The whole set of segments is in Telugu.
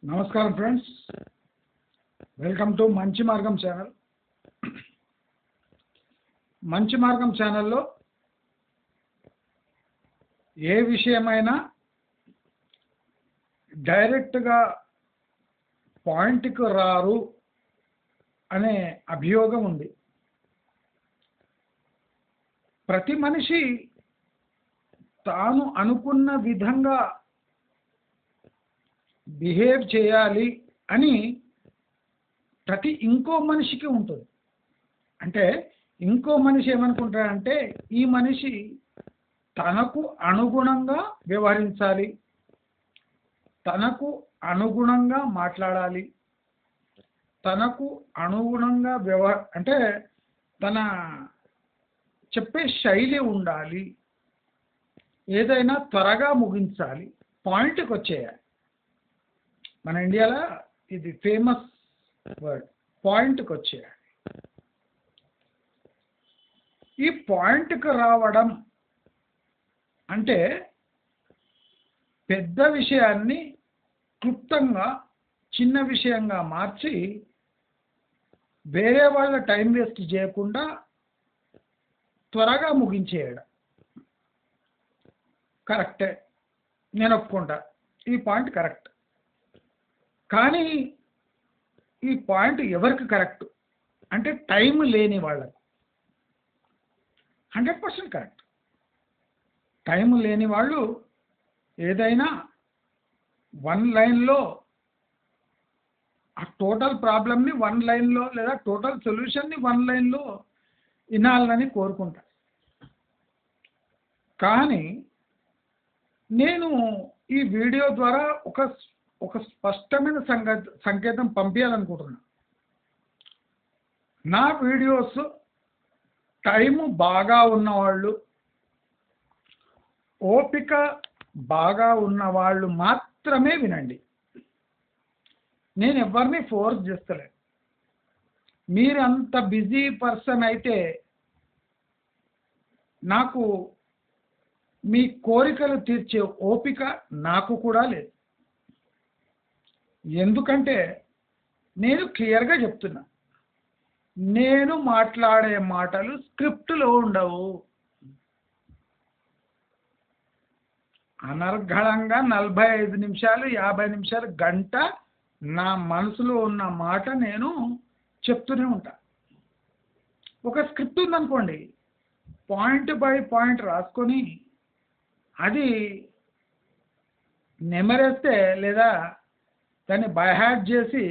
నమస్కారం ఫ్రెండ్స్, వెల్కమ్ టు మంచి మార్గం ఛానల్. మంచి మార్గం ఛానల్లో ఏ విషయమైనా డైరెక్ట్గా పాయింట్కి రారు అనే అభియోగం ఉంది. ప్రతి మనిషి తాను అనుకున్న విధంగా బిహేవ్ చేయాలి అని ప్రతి ఇంకో మనిషికి ఉంటుంది. అంటే ఇంకో మనిషి ఏమనుకుంటాడంటే ఈ మనిషి తనకు అనుగుణంగా వ్యవహరించాలి, తనకు అనుగుణంగా మాట్లాడాలి, తనకు అనుగుణంగా అంటే తన చెప్పే శైలి ఉండాలి, ఏదైనా త్వరగా ముగించాలి, పాయింట్కి వచ్చేయాలి. మన ఇండియాలో ఇది ఫేమస్ వర్డ్, పాయింట్కి వచ్చేయాలి. ఈ పాయింట్కి రావడం అంటే పెద్ద విషయాన్ని క్లుప్తంగా చిన్న విషయంగా మార్చి వేరే వాళ్ళ టైం వేస్ట్ చేయకుండా త్వరగా ముగించేయడం. కరెక్టే, నేను ఒప్పుకుంటా, ఈ పాయింట్ కరెక్ట్. కానీ ఈ పాయింట్ ఎవరికి కరెక్ట్ అంటే టైం లేని వాళ్ళకు 100% కరెక్ట్. టైం లేని వాళ్ళు ఏదైనా వన్ లైన్లో ఆ టోటల్ ప్రాబ్లమ్ని వన్ లైన్లో లేదా టోటల్ సొల్యూషన్ని వన్ లైన్లో వినాలని కోరుకుంటారు. కానీ నేను ఈ వీడియో ద్వారా ఒక స్పష్టమైన సంకేతం పంపించాలనుకుంటున్నా. నా వీడియోస్ టైము బాగా ఉన్నవాళ్ళు, ఓపిక బాగా ఉన్నవాళ్ళు మాత్రమే వినండి. నేను ఎవరిని ఫోర్స్ చేస్తలేను. మీరు అంత బిజీ పర్సన్ అయితే నాకు మీ కోరికలు తీర్చే ఓపిక నాకు కూడా లేదు. ఎందుకంటే నేను క్లియర్గా చెప్తున్నా, నేను మాట్లాడే మాటలు స్క్రిప్ట్లో ఉండవు. అనర్గళంగా 45 నిమిషాలు 50 నిమిషాలు గంట నా మనసులో ఉన్న మాట నేను చెప్తూనే ఉంటా. ఒక స్క్రిప్ట్ ఉందనుకోండి, పాయింట్ బై పాయింట్ రాసుకొని అది నెమరేస్తే లేదా దాన్ని బైహార్ట్ చేసి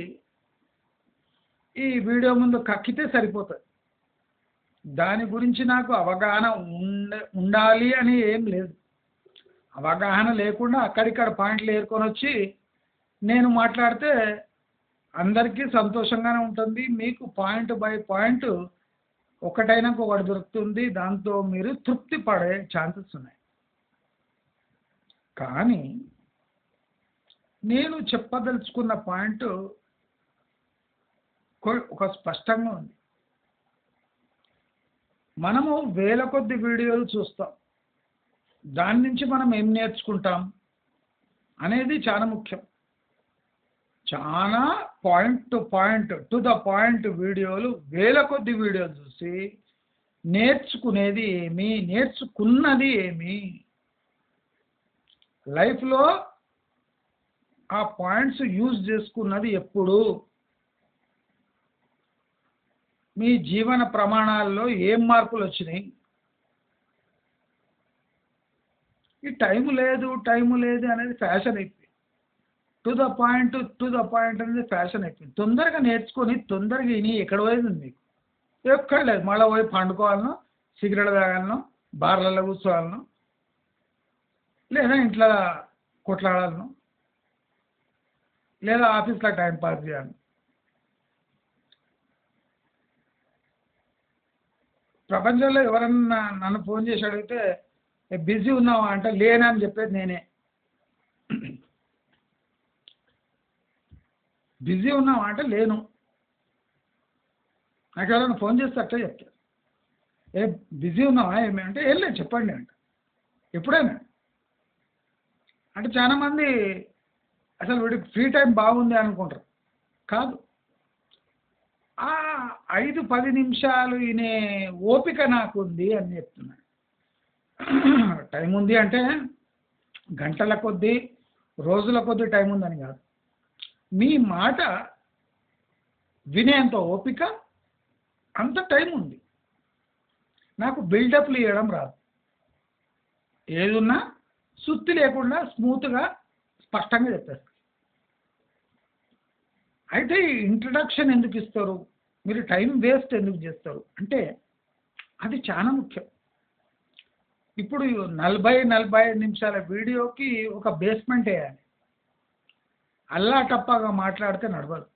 ఈ వీడియో ముందు కక్కితే సరిపోతుంది. దాని గురించి నాకు అవగాహన ఉండాలి అని ఏం లేదు. అవగాహన లేకుండా అక్కడిక్కడ పాయింట్లు ఏరుకొని వచ్చి నేను మాట్లాడితే అందరికీ సంతోషంగానే ఉంటుంది. మీకు పాయింట్ బై పాయింట్ ఒకటైనాక ఒకటి దొరుకుతుంది, దాంతో మీరు తృప్తి పడే ఛాన్సెస్ ఉన్నాయి. కానీ నేను చెప్పదలుచుకున్న పాయింట్ ఒక స్పష్టంగా ఉంది. మనము వేల కొద్ది వీడియోలు చూస్తాం, దాని నుంచి మనం ఏం నేర్చుకుంటాం అనేది చాలా ముఖ్యం. చాలా పాయింట్ టు ద పాయింట్ వీడియోలు వేల కొద్ది వీడియోలు చూసి నేర్చుకునేది ఏమి, నేర్చుకున్నది ఏమి, లైఫ్లో ఆ పాయింట్స్ యూజ్ చేసుకున్నది ఎప్పుడు, మీ జీవన ప్రమాణాల్లో ఏం మార్పులు వచ్చినాయి. ఈ టైం లేదు అనేది ఫ్యాషన్ అయిపోయింది. టు ద పాయింట్ అనేది ఫ్యాషన్ అయిపోయింది. తొందరగా నేర్చుకొని తొందరగా విని ఎక్కడ పోయింది మీకు? ఎక్కడ లేదు. మళ్ళీ పోయి పండుకోవాలను, సిగరెట్ తాగాలను, బార్లలో కూర్చోవాలను, లేదా ఇంట్లో కొట్లాడాలను, లేదా ఆఫీస్లో టైం పాస్ చేయాలి. ప్రపంచంలో ఎవరన్నా నన్ను ఫోన్ చేసి అడిగితే బిజీ ఉన్నావా అంటే లేనా అని చెప్పేది నేనే. బిజీ ఉన్నావా అంటే లేను. నాకు ఎవరైనా ఫోన్ చేస్తే అట్లా చెప్తారు, బిజీ ఉన్నావా ఏమి అంటే ఏం లేదు చెప్పండి అంట. ఎప్పుడైనా అంటే చాలామంది అసలు వీడికి ఫ్రీ టైం బాగుంది అనుకుంటారు. కాదు. ఆ 5-10 నిమిషాలు వినే ఓపిక నాకుంది అని చెప్తున్నాను. టైం ఉంది అంటే గంటల కొద్దీ, రోజుల కొద్దీ టైం ఉందని కాదు. మీ మాట వినేంత ఓపిక, అంత టైం ఉంది. నాకు బిల్డప్లు ఇవ్వడం రాదు. ఏదున్నా సుత్తి లేకుండా స్మూత్గా స్పష్టంగా చెప్పేస్తాను. అయితే ఈ ఇంట్రడక్షన్ ఎందుకు ఇస్తారు, మీరు టైం వేస్ట్ ఎందుకు చేస్తారు అంటే అది చాలా ముఖ్యం. ఇప్పుడు 40-45 నిమిషాల వీడియోకి ఒక బేస్మెంట్ వేయాలి. అల్లా టప్పాగా మాట్లాడితే నడవదు.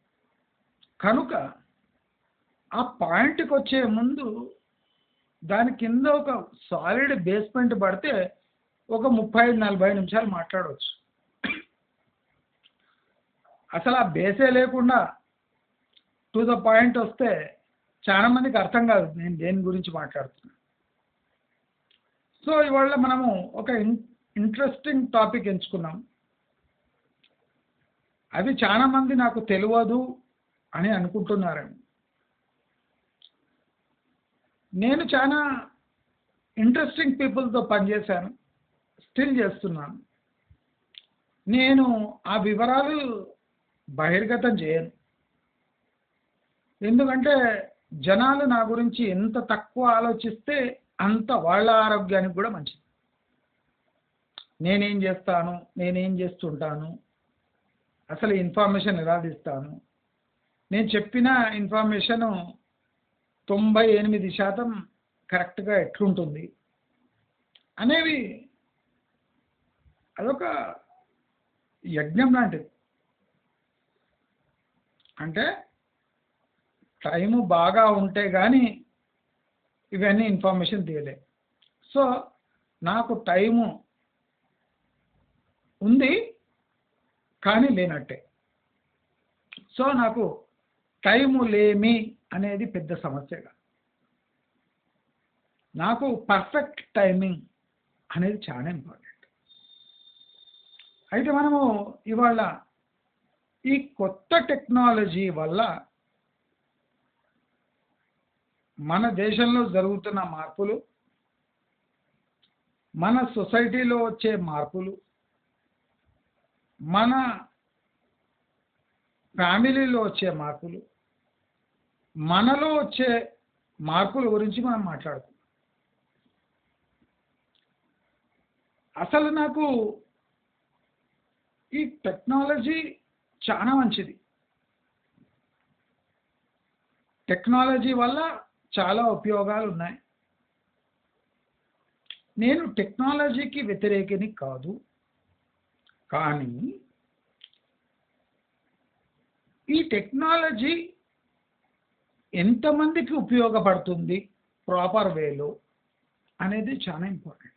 కనుక ఆ పాయింట్కి వచ్చే ముందు దాని కింద ఒక సాలిడ్ బేస్మెంట్ పడితే ఒక 35-40 నిమిషాలు మాట్లాడవచ్చు. అసలు ఆ బేసే లేకుండా టు ద పాయింట్ వస్తే చాలా మందికి అర్థం కాదు నేను దేని గురించి మాట్లాడుతున్నా. సో ఇవాళ మనము ఒక ఇంట్రెస్టింగ్ టాపిక్ ఎంచుకున్నాం. అది చాలా మంది నాకు తెలియదు అని అనుకుంటున్నారని. నేను చాలా ఇంట్రెస్టింగ్ పీపుల్తో పనిచేశాను, స్టిల్ చేస్తున్నాను. నేను ఆ వివరాలు బహిర్గతం చేయను. ఎందుకంటే జనాలు నా గురించి ఎంత తక్కువ ఆలోచిస్తే అంత వాళ్ళ ఆరోగ్యానికి కూడా మంచిది. నేనేం చేస్తాను, నేనేం చేస్తుంటాను, అసలు ఇన్ఫర్మేషన్ ఎలా తీస్తాను, నేను చెప్పిన ఇన్ఫర్మేషను 98% కరెక్ట్గా ఎట్లుంటుంది అనేవి అదొక యజ్ఞం లాంటిది. అంటే టైము బాగా ఉంటే కానీ ఇవన్నీ ఇన్ఫర్మేషన్ తీయలే. సో నాకు టైము ఉంది కానీ లేనట్టే. సో నాకు టైము లేమి అనేది పెద్ద సమస్యగా, నాకు పర్ఫెక్ట్ టైమింగ్ అనేది చాలా ఇంపార్టెంట్. అయితే మనము ఇవాళ ఈ కొత్త టెక్నాలజీ వల్ల మన దేశంలో జరుగుతున్న మార్పులు, మన సొసైటీలో వచ్చే మార్పులు, మన ఫ్యామిలీలో వచ్చే మార్పులు, మనలో వచ్చే మార్పుల గురించి మనం మాట్లాడుకుందాం. అసలు నాకు ఈ టెక్నాలజీ చాలా మంచిది. టెక్నాలజీ వల్ల చాలా ఉపయోగాలు ఉన్నాయి. నేను టెక్నాలజీకి వ్యతిరేకిని కాదు. కానీ ఈ టెక్నాలజీ ఎంతమందికి ఉపయోగపడుతుంది ప్రాపర్ వేలో అనేది చాలా ఇంపార్టెంట్.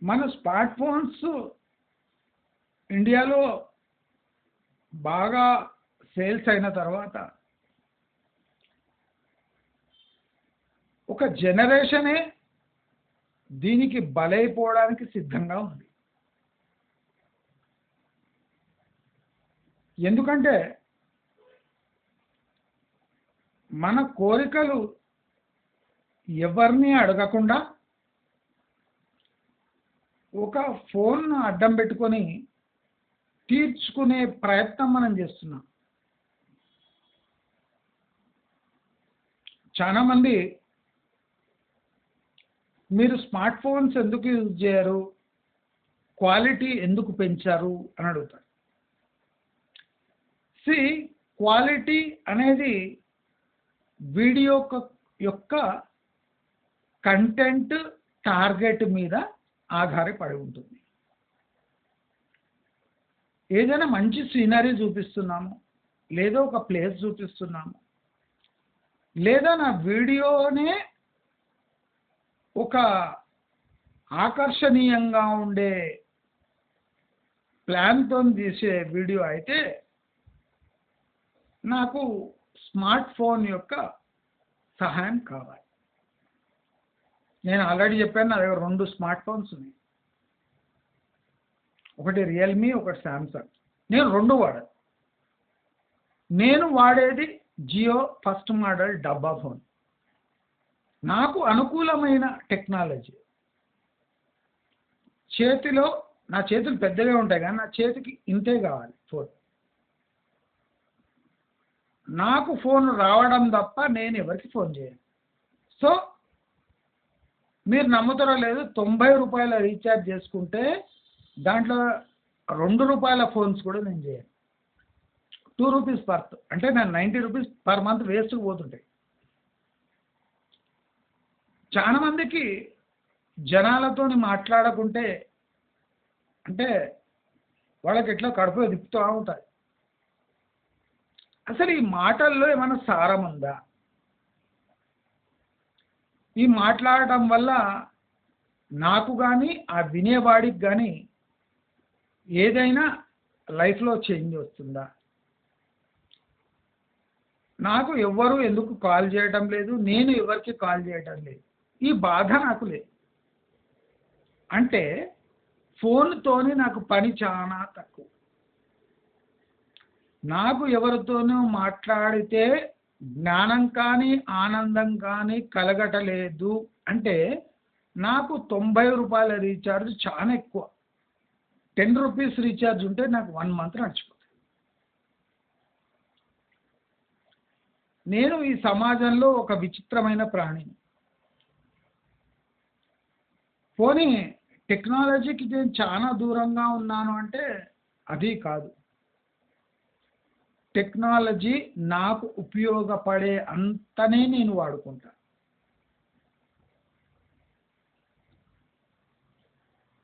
మన స్మార్ట్ ఫోన్స్ ఇండియాలో బాగా సేల్స్ అయిన తర్వాత ఒక జనరేషనే దీనికి బలైపోవడానికి సిద్ధంగా ఉంది. ఎందుకంటే మన కోరికలు ఎవరిని అడగకుండా ఒక ఫోన్ను అడ్డం పెట్టుకొని తీర్చుకునే ప్రయత్నం మనం చేస్తున్నాం. చాలామంది మీరు స్మార్ట్ ఫోన్స్ ఎందుకు యూజ్ చేయరు, క్వాలిటీ ఎందుకు పెంచారు అని అడుగుతారు. క్వాలిటీ అనేది వీడియో యొక్క కంటెంట్ టార్గెట్ మీద ఆధారపడి ఉంటుంది. ఏదైనా మంచి సీనరీ చూపిస్తున్నాము, లేదా ఒక ప్లేస్ చూపిస్తున్నాము, లేదా నా వీడియోనే ఒక ఆకర్షణీయంగా ఉండే ప్లాన్తో తీసే వీడియో అయితే నాకు స్మార్ట్ ఫోన్ యొక్క సహాయం కావాలి. నేను ఆల్రెడీ చెప్పాను, నా దగ్గర 2 స్మార్ట్ ఫోన్స్ ఉన్నాయి. ఒకటి రియల్మీ, ఒకటి శాంసంగ్. నేను 2 వాడాను. నేను వాడేది జియో ఫస్ట్ మోడల్ డబ్బా ఫోన్. నాకు అనుకూలమైన టెక్నాలజీ. చేతిలో నా చేతులు పెద్దగా ఉంటాయి కానీ నా చేతికి ఇంతే కావాలి ఫోన్. నాకు ఫోన్ రావడం తప్ప నేను ఎవరికి ఫోన్ చేయను. సో మీరు నమ్ముతారో లేదు, ₹90 రీఛార్జ్ చేసుకుంటే దాంట్లో ₹2 ఫోన్స్ కూడా నేను చేయను. ₹2 పర్త్ అంటే నేను ₹90 పర్ మంత్ వేస్ట్ పోతుంటాయి. చాలా మందికి జనాలతోని మాట్లాడకుంటే అంటే వాళ్ళకి ఎట్లా కడుపులో తిప్పుతూ ఉంటుంది. అసలు ఈ మాటల్లో ఏమైనా సారం ఉందా? ఈ మాట్లాడటం వల్ల నాకు కానీ ఆ వినేవాడికి కానీ ఏదైనా లైఫ్లో చేంజ్ వస్తుందా? నాకు ఎవ్వరు ఎందుకు కాల్ చేయటం లేదు, నేను ఎవరికి కాల్ చేయటం లేదు, ఈ బాధ నాకు లేదు. అంటే ఫోన్తోని నాకు పని చాలా తక్కువ. నాకు ఎవరితోనూ మాట్లాడితే జ్ఞానం కానీ ఆనందం కానీ కలగటలేదు అంటే నాకు ₹90 రీఛార్జ్ చాలా ఎక్కువ. ₹10 రీఛార్జ్ ఉంటే నాకు 1 మంత్ నడిచిపోతుంది. నేను ఈ సమాజంలో ఒక విచిత్రమైన ప్రాణిని. పోనీ టెక్నాలజీకి నేను చాలా దూరంగా ఉన్నాను అంటే అది కాదు. టెక్నాలజీ నాకు ఉపయోగపడే అంతనే నేను వాడుకుంటా.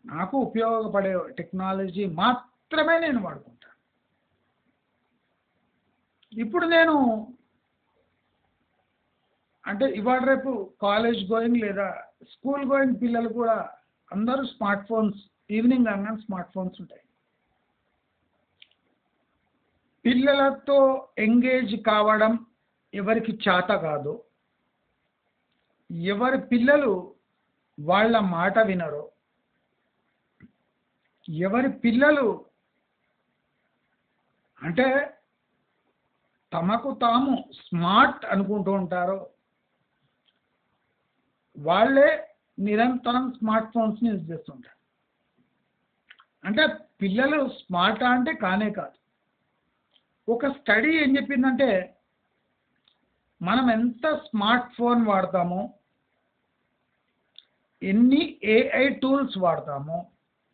నాకు ఉపయోగపడే టెక్నాలజీ మాత్రమే నేను వాడుకుంటా. ఇప్పుడు నేను అంటే ఇవాళ రేపు కాలేజ్ గోయింగ్ లేదా స్కూల్ గోయింగ్ పిల్లలు కూడా అందరూ స్మార్ట్ ఫోన్స్, ఈవినింగ్ అనగానే స్మార్ట్ ఫోన్స్ ఉంటాయి. పిల్లలతో ఎంగేజ్ కావడం ఎవరికి చేత కాదు, ఎవరి పిల్లలు వాళ్ళ మాట వినరు, ఎవరి పిల్లలు అంటే తమకు తాము స్మార్ట్ అనుకుంటూ ఉంటారో వాళ్ళే నిరంతరం స్మార్ట్ ఫోన్స్ని యూజ్ చేస్తుంటారు. అంటే పిల్లలు స్మార్ట్ అంటే కానే కాదు. ఒక స్టడీ ఏం చెప్పిందంటే మనం ఎంత స్మార్ట్ ఫోన్ వాడతామో, ఎన్ని ఏఐ టూల్స్ వాడతామో,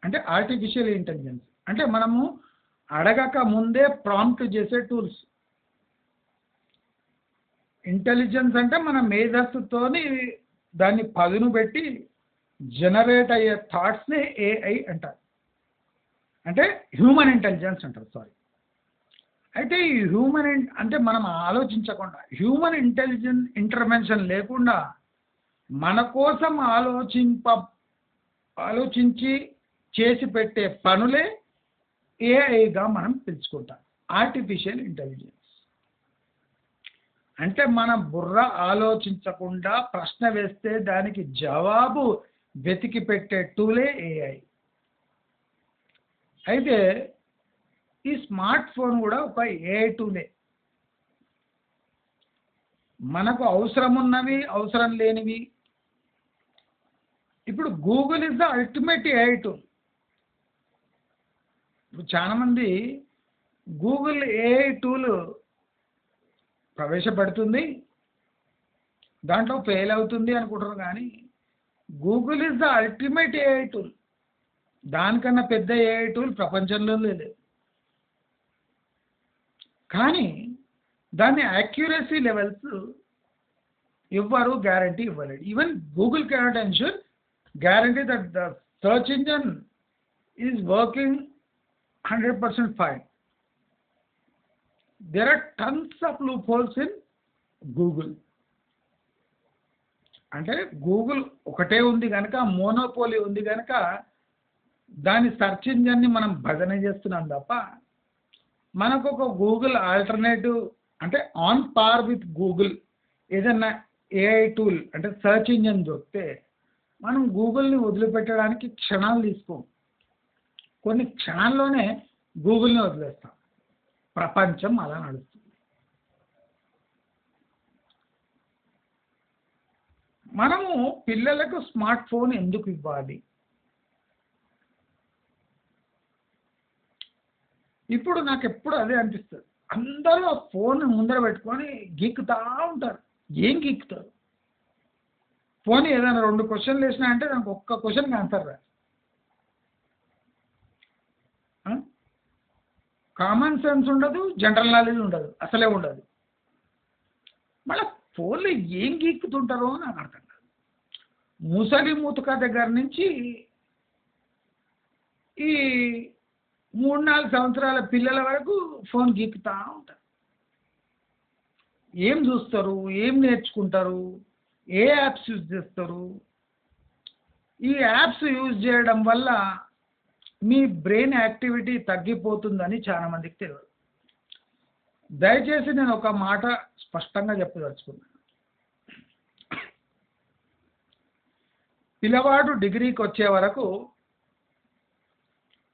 అంటే ఆర్టిఫిషియల్ ఇంటెలిజెన్స్ అంటే మనము అడగక ముందే ప్రాంప్ట్ చేసే టూల్స్. ఇంటెలిజెన్స్ అంటే మన మేధస్సుతోని దాన్ని పదును పెట్టి జనరేట్ అయ్యే థాట్స్ని ఏఐ అంటారు, అంటే హ్యూమన్ ఇంటెలిజెన్స్ అంటారు. సారీ. అయితే ఈ హ్యూమన్ అంటే మనం ఆలోచించకుండా, హ్యూమన్ ఇంటర్వెన్షన్ లేకుండా మన కోసం ఆలోచించి చేసి పెట్టే పనులే ఏఐగా మనం పిలుచుకుంటాం, ఆర్టిఫిషియల్ ఇంటెలిజెన్స్. అంటే మన బుర్ర ఆలోచించకుండా ప్రశ్న వేస్తే దానికి జవాబు వెతికి పెట్టే టూలే ఏఐ. అయితే ఈ స్మార్ట్ ఫోన్ కూడా ఒక ఏఐ టూలే. మనకు అవసరం ఉన్నవి, అవసరం లేనివి. ఇప్పుడు Google is the ultimate AI tool. ఇప్పుడు చాలామంది గూగుల్ ఏఐ టూల్ ప్రవేశపెడుతుంది, దాంట్లో ఫెయిల్ అవుతుంది అనుకుంటారు. కానీ Google is the ultimate AI tool. దానికన్నా పెద్ద ఏఐ టూల్ ప్రపంచంలో లేదు. కానీ దాని యాక్యురసీ లెవెల్స్ ఎవ్వరు గ్యారంటీ ఇవ్వలేడు. Even Google cannot ensure guarantee that the search engine is working 100% fine. There are tons of loopholes in Google. అంటే గూగుల్ ఒకటే ఉంది కనుక, మోనోపోలీ ఉంది కనుక దాని సెర్చ్ ఇంజన్ని మనం భజన చేస్తున్నాం తప్ప మనకు ఒక గూగుల్ ఆల్టర్నేటివ్ అంటే ఆన్ పార్ విత్ గూగుల్ ఏదన్నా ఏఐ టూల్ అంటే సెర్చ్ ఇంజన్ దొరికితే మనం గూగుల్ని వదిలిపెట్టడానికి క్షణాలు తీసుకోం. కొన్ని క్షణాల్లోనే గూగుల్ని వదిలేస్తాం. ప్రపంచం అలా నడుస్తుంది. మనము పిల్లలకు స్మార్ట్ ఫోన్ ఎందుకు ఇవ్వాలి? ఇప్పుడు నాకు ఎప్పుడు అదే అనిపిస్తుంది. అందరూ ఆ ఫోన్ ముందర పెట్టుకొని గీక్కుతా ఉంటారు. ఏం గీక్కుతారు? ఫోన్ ఏదైనా 2 క్వశ్చన్లు వేసినా అంటే దానికి ఒక్క క్వశ్చన్కి ఆన్సర్ రా. కామన్ సెన్స్ ఉండదు, జనరల్ నాలెడ్జ్ ఉండదు, అసలే ఉండదు. మళ్ళీ ఫోన్లో ఏం గీక్కుతుంటారో నాకు అర్థం కాదు. ముసలి మూతక దగ్గర నుంచి ఈ 3-4 సంవత్సరాల పిల్లల వరకు ఫోన్ గీక్కుతా ఉంటారు. ఏం చూస్తారు? ఏం నేర్చుకుంటారు? ఏ యాప్స్ యూజ్ చేస్తారు? ఈ యాప్స్ యూజ్ చేయడం వల్ల మీ బ్రెయిన్ యాక్టివిటీ తగ్గిపోతుందని చాలా మందికి తెలియదు. దయచేసి నేను ఒక మాట స్పష్టంగా చెప్పదలుచుకున్నాను. పిల్లవాడు డిగ్రీకి వచ్చే వరకు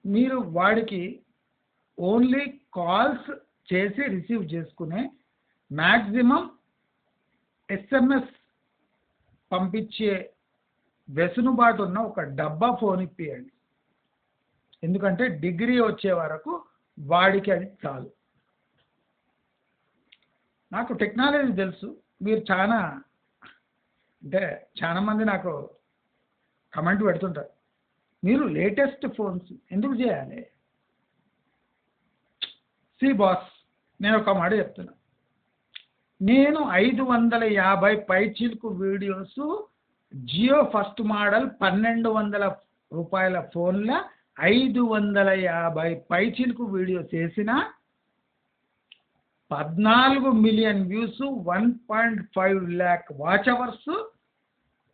మీరు వాడికి ఓన్లీ కాల్స్ చేసి రిసీవ్ చేసుకునే మ్యాక్సిమం SMS పంపించే వెసులుబాటు ఉన్న ఒక డబ్బా ఫోన్ ఇప్పియండి. ఎందుకంటే డిగ్రీ వచ్చే వరకు వాడికి అది చాలు. నాకు టెక్నాలజీ తెలుసు. మీరు చాలా మంది నాకు కమెంట్ పెడుతుంటారు, మీరు లేటెస్ట్ ఫోన్స్ ఎందుకు చేయాలి? బాస్, నేను ఒక మాట చెప్తున్నా. నేను 550 పైచిలుకు వీడియోస్ జియో ఫస్ట్ మోడల్ 1200 రూపాయల ఫోన్ల 550 పైచిలుకు వీడియోస్ వేసిన 14 million views, 1.5 lakh watch hours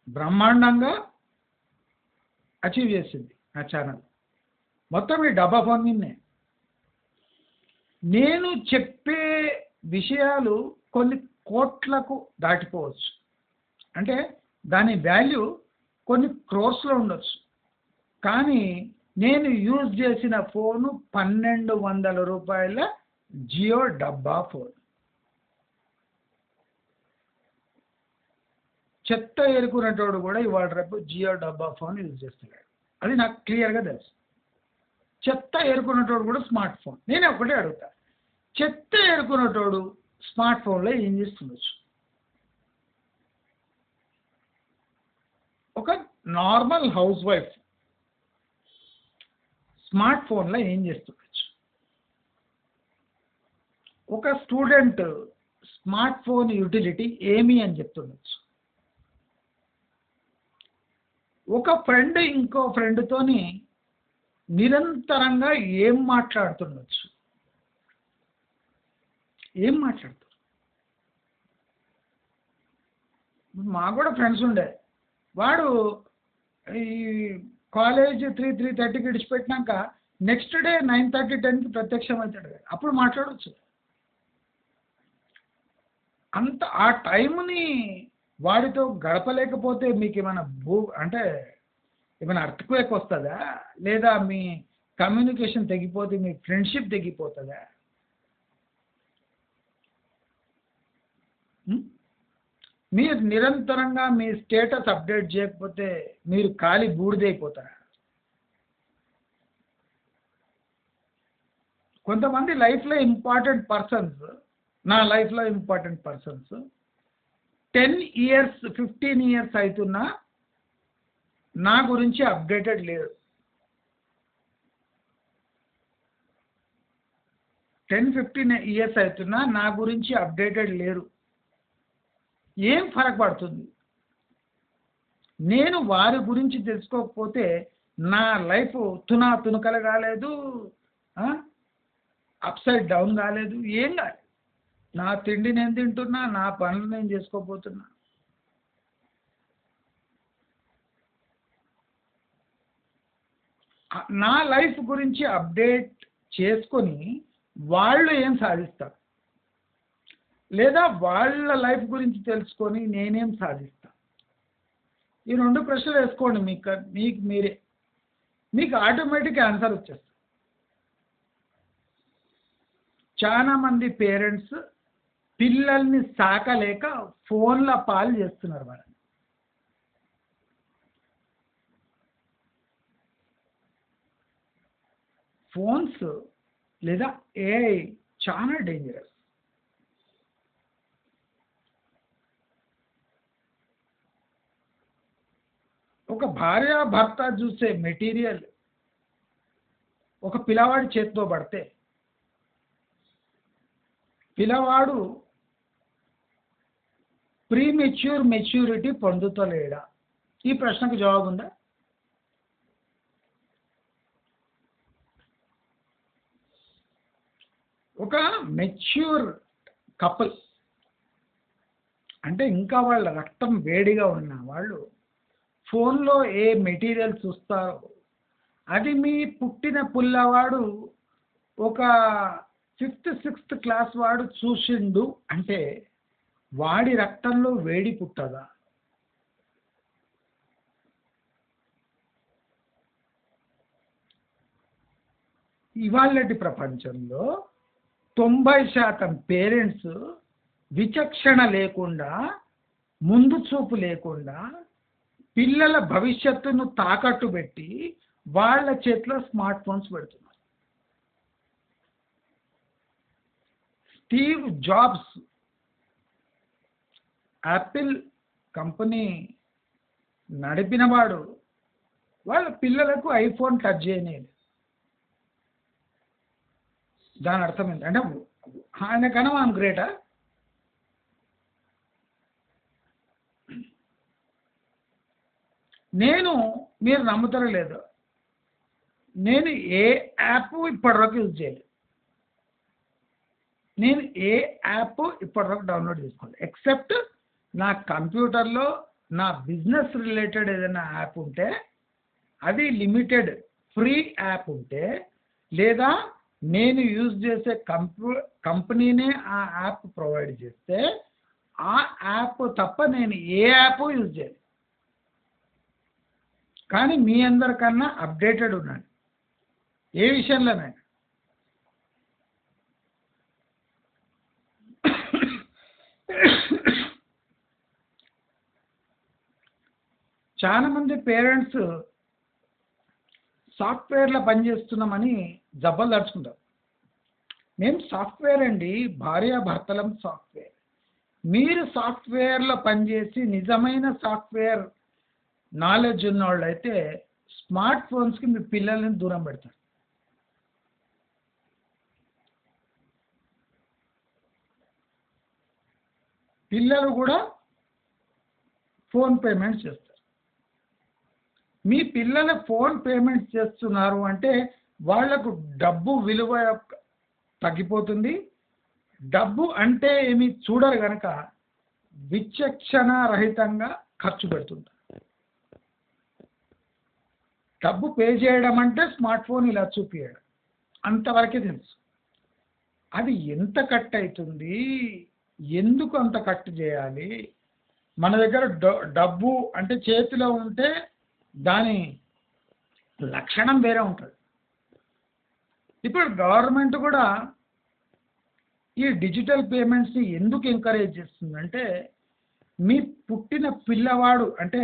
బ్రహ్మాండంగా అచీవ్ చేసింది నా ఛానల్. మొత్తం ఈ డబ్బా ఫోన్ నిన్నే. నేను చెప్పే విషయాలు కొన్ని కోట్లకు దాటిపోవచ్చు. అంటే దాని వాల్యూ కొన్ని క్రోర్స్లో ఉండొచ్చు. కానీ నేను యూజ్ చేసిన ఫోను 1200 రూపాయల జియో డబ్బా ఫోన్. చెత్త ఏరుకునేటోడు కూడా ఇవాళ రేపు జియో డబ్బా ఫోన్ యూజ్ చేస్తున్నాడు. అది నాకు క్లియర్గా తెలుసు. చెత్త ఏరుకునేటోడు కూడా స్మార్ట్ ఫోన్. నేనే ఒకటే అడుగుతా, చెత్త ఏరుకునేటోడు స్మార్ట్ ఫోన్లో ఏం చేస్తుండొచ్చు? ఒక నార్మల్ హౌస్ వైఫ్ స్మార్ట్ ఫోన్లో ఏం చేస్తుండొచ్చు? ఒక స్టూడెంట్ స్మార్ట్ ఫోన్ యూటిలిటీ ఏమి అని చెప్తుండొచ్చు? ఒక ఫ్రెండ్ ఇంకో ఫ్రెండ్తోని నిరంతరంగా ఏం మాట్లాడుతుండొచ్చు? ఏం మాట్లాడుతారు? మాకు కూడా ఫ్రెండ్స్ ఉండే. వాడు ఈ కాలేజ్ 3:30కి విడిచిపెట్టినాక నెక్స్ట్ డే 9:30, 10కి ప్రత్యక్షం అవుతాడు. అప్పుడు మాట్లాడవచ్చు. అంత ఆ టైంని వాడితో గడపలేకపోతే మీకు ఏమైనా ఏమైనా అర్థక్వేక్ వస్తుందా? లేదా మీ కమ్యూనికేషన్ తగ్గిపోతే మీ ఫ్రెండ్షిప్ తగ్గిపోతుందా? మీరు నిరంతరంగా మీ స్టేటస్ అప్డేట్ చేయకపోతే మీరు ఖాళీ బూడిదైపోతారా? కొంతమంది లైఫ్లో ఇంపార్టెంట్ పర్సన్స్, నా లైఫ్లో ఇంపార్టెంట్ పర్సన్స్ 10 years 15 years అవుతున్నా నా గురించి అప్డేటెడ్ లేరు. 10-15 years అవుతున్నా నా గురించి అప్డేటెడ్ లేరు. ఏం ఫరక్ పడుతుంది? నేను వారి గురించి తెలుసుకోకపోతే నా లైఫ్ తునకలు కాలేదు, అప్సైడ్ డౌన్ కాలేదు, ఏం కాలేదు. నా తిండి నేను తింటున్నా, నా పనులు నేను చేసుకోపోతున్నా. నా లైఫ్ గురించి అప్డేట్ చేసుకొని వాళ్ళు ఏం సాధిస్తారు, లేదా వాళ్ళ లైఫ్ గురించి తెలుసుకొని నేనేం సాధిస్తా? ఈ 2 ప్రశ్నలు వేసుకోండి మీకు మీరే. మీకు ఆటోమేటిక్ ఆన్సర్ వచ్చేస్తుంది. చాలా మంది పేరెంట్స్ పిల్లల్ని సాకలేక ఫోన్ల పాలు చేస్తున్నారు వాళ్ళని. ఫోన్స్ లేదా ఏఐ చాలా డేంజరస్. ఒక భార్య భర్త చూసే మెటీరియల్ ఒక పిల్లవాడి చేతితో పడితే పిల్లవాడు మెచ్యూరిటీ పొందుతలేడా? ఈ ప్రశ్నకు జవాబు ఉందా? ఒక మెచ్యూర్ కపుల్ అంటే ఇంకా వాళ్ళ రక్తం వేడిగా ఉన్న వాళ్ళు ఫోన్లో ఏ మెటీరియల్ చూస్తారో అది మీ పుట్టిన పుల్లవాడు ఒక 5th 6th క్లాస్ వాడు చూసిండు అంటే వాడి రక్తంలో వేడి పుట్టదా? ఇవాళటి ప్రపంచంలో 90% పేరెంట్స్ విచక్షణ లేకుండా, ముందు చూపు లేకుండా పిల్లల భవిష్యత్తును తాకట్టు పెట్టి వాళ్ళ చేతిలో స్మార్ట్ ఫోన్స్ పెడుతున్నారు. స్టీవ్ జాబ్స్ యాపిల్ కంపెనీ నడిపినవాడు వాళ్ళ పిల్లలకు ఐఫోన్ టచ్ చేయలేదు. దాని అర్థం ఏంటి అంటే ఆయనకన్నా మనం గ్రేటా? మీరు నమ్ముతారో లేదో, నేను ఏ యాప్ ఇప్పటివరకు యూజ్ చేయలేదు. నేను ఏ యాప్ ఇప్పటివరకు డౌన్లోడ్ చేసుకోలేదు ఎక్సెప్ట్ నా కంప్యూటర్లో నా బిజినెస్ రిలేటెడ్ ఏదైనా యాప్ ఉంటే, అది లిమిటెడ్ ఫ్రీ యాప్ ఉంటే, లేదా నేను యూజ్ చేసే కంపెనీనే ఆ యాప్ ప్రొవైడ్ చేస్తే ఆ యాప్ తప్ప నేను ఏ యాప్ యూజ్ చేయలేదు. కానీ మీ అందరికన్నా అప్డేటెడ్ ఉన్నాను ఏ విషయంలోనైనా. చాలా మంది పేరెంట్స్ సాఫ్ట్వేర్లో పనిచేస్తున్నామని జబ్బలు తడుచుకుంటారు. మేము సాఫ్ట్వేర్ అండి, భార్యాభర్తలం సాఫ్ట్వేర్. మీరు సాఫ్ట్వేర్లో పనిచేసి నిజమైన సాఫ్ట్వేర్ నాలెడ్జ్ ఉన్న వాళ్ళు అయితే స్మార్ట్ ఫోన్స్కి మీ పిల్లల్ని దూరం పెడతారు. పిల్లలు కూడా ఫోన్ పేమెంట్స్ చేస్తారు. మీ పిల్లలు ఫోన్ పేమెంట్స్ చేస్తున్నారు అంటే వాళ్లకు డబ్బు విలువ తగ్గిపోతుంది. డబ్బు అంటే ఏమి చూడరు కనుక విచక్షణ రహితంగా ఖర్చు పెడుతుంటారు. డబ్బు పే చేయడం అంటే స్మార్ట్ ఫోన్ ఇలా చూపించడం, అంతవరకే తెలుసు. అది ఎంత కట్ అవుతుంది, ఎందుకు అంత కట్ చేయాలి? మన దగ్గర డబ్బు అంటే చేతిలో ఉంటే దాని లక్షణం వేరే ఉంటుంది. ఇప్పుడు గవర్నమెంట్ కూడా ఈ డిజిటల్ పేమెంట్స్ని ఎందుకు ఎంకరేజ్ చేస్తుందంటే, మీ పుట్టిన పిల్లవాడు అంటే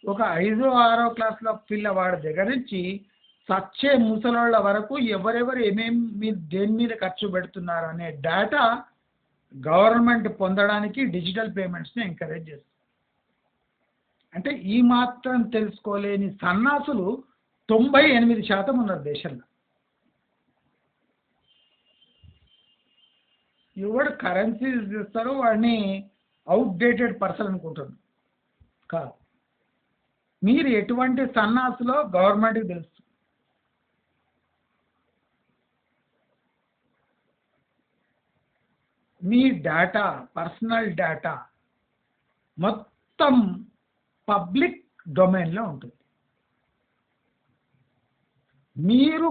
ఒక 5వ 6వ క్లాస్లో పిల్లవాడి దగ్గర నుంచి సచ్చే ముసలోళ్ళ వరకు ఎవరెవరు ఏమేమి మీరు దేని మీద ఖర్చు పెడుతున్నారు అనే డేటా గవర్నమెంట్ పొందడానికి డిజిటల్ పేమెంట్స్ని ఎంకరేజ్ చేస్తుంది. అంటే ఈ మాత్రం తెలుసుకోలేని సన్నాసులు 98% ఉన్నారు దేశంలో. ఎవడు కరెన్సీ చేస్తారో వాడిని అవుట్డేటెడ్ పర్సన్ అనుకుంటున్నారు. కాదు, మీరు ఎటువంటి సన్నాసులో గవర్నమెంట్కి తెలుస్తుంది. మీ డేటా, పర్సనల్ డేటా మొత్తం పబ్లిక్ డొమైన్లో ఉంటుంది. మీరు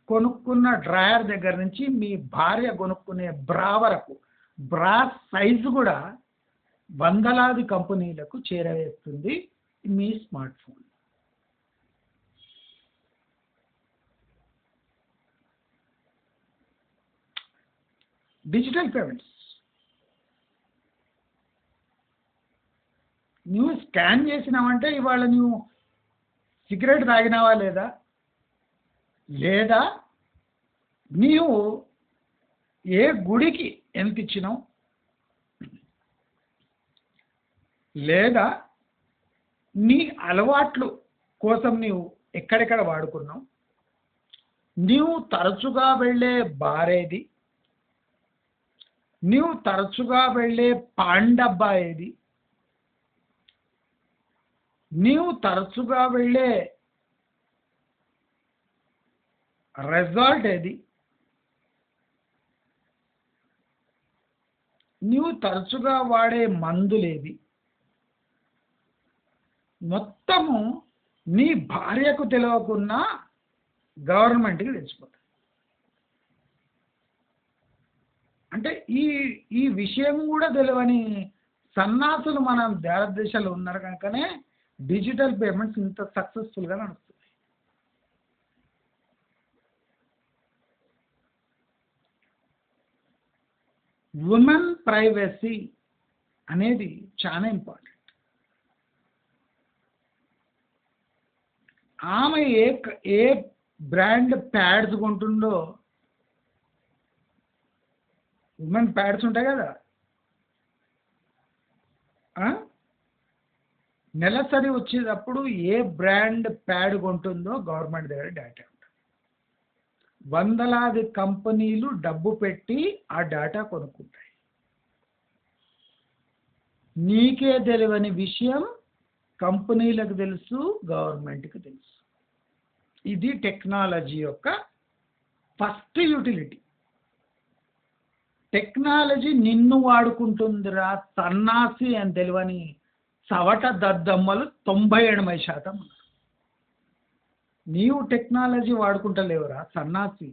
కొనుక్కున్న డ్రాయర్ దగ్గర నుంచి మీ భార్య కొనుక్కునే బ్రా వరకు, బ్రా సైజు కూడా వందలాది కంపెనీలకు చేరవేస్తుంది మీ స్మార్ట్ ఫోన్. Digital payments. నువ్వు స్కాన్ చేసినావంటే ఇవాళ నువ్వు సిగరెట్ తాగినావా లేదా, లేదా నీవు ఏ గుడికి ఎంత ఇచ్చినావు, లేదా నీ అలవాట్లు కోసం నీవు ఎక్కడెక్కడ వాడుకున్నావు, నీవు తరచుగా వెళ్ళే బారేది, నీవు తరచుగా వెళ్ళే పాన్ డబ్బా ఏది, నీవు తరచుగా వెళ్ళే రెసార్ట్ ఏది, నీవు తరచుగా వాడే మందులేది, మొత్తము నీ భార్యకు తెలియకున్నా గవర్నమెంట్కి తెలిసిపోతుంది. అంటే ఈ ఈ విషయం కూడా తెలియని సన్నాసులు మన భారతదేశంలో ఉన్నారు కనుకనే డిజిటల్ పేమెంట్స్ ఇంత సక్సెస్ఫుల్గా నడుస్తుంది. ఉమెన్ ప్రైవసీ అనేది చాలా ఇంపార్టెంట్. ఆమె ఏ బ్రాండ్ ప్యాడ్స్ కొంటుందో, ఉమెన్ ప్యాడ్స్ ఉంటాయి కదా, నెలసరి వచ్చేటప్పుడు ఏ బ్రాండ్ ప్యాడ్ కొంటుందో గవర్నమెంట్ దగ్గర డేటా ఉంటుంది. వందలాది కంపెనీలు డబ్బు పెట్టి ఆ డేటా కొనుక్కుంటాయి. నీకే తెలియని విషయం కంపెనీలకు తెలుసు, గవర్నమెంట్కి తెలుసు. ఇది టెక్నాలజీ యొక్క ఫస్ట్ యూటిలిటీ. టెక్నాలజీ నిన్ను వాడుకుంటుందిరా సన్నాసి అని తెలియని సవట దద్దమ్మలు 98% ఉన్నారు. నీవు టెక్నాలజీ వాడుకుంటలేవురా సన్నాసి,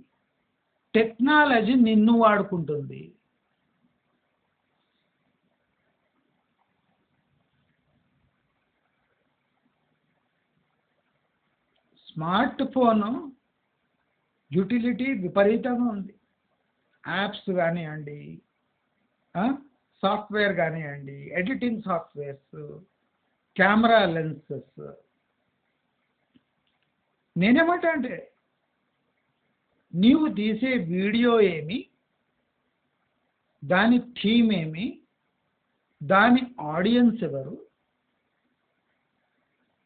టెక్నాలజీ నిన్ను వాడుకుంటుంది. స్మార్ట్ ఫోను యూటిలిటీ విపరీతంగా ఉంది. యాప్స్ కానివ్వండి, సాఫ్ట్వేర్ కానివ్వండి, ఎడిటింగ్ సాఫ్ట్వేర్స్, కెమెరా లెన్సెస్. నేనేమంటా అంటే నీవు తీసే వీడియో ఏమి, దాని థీమ్ ఏమి, దాని ఆడియన్స్ ఎవరు.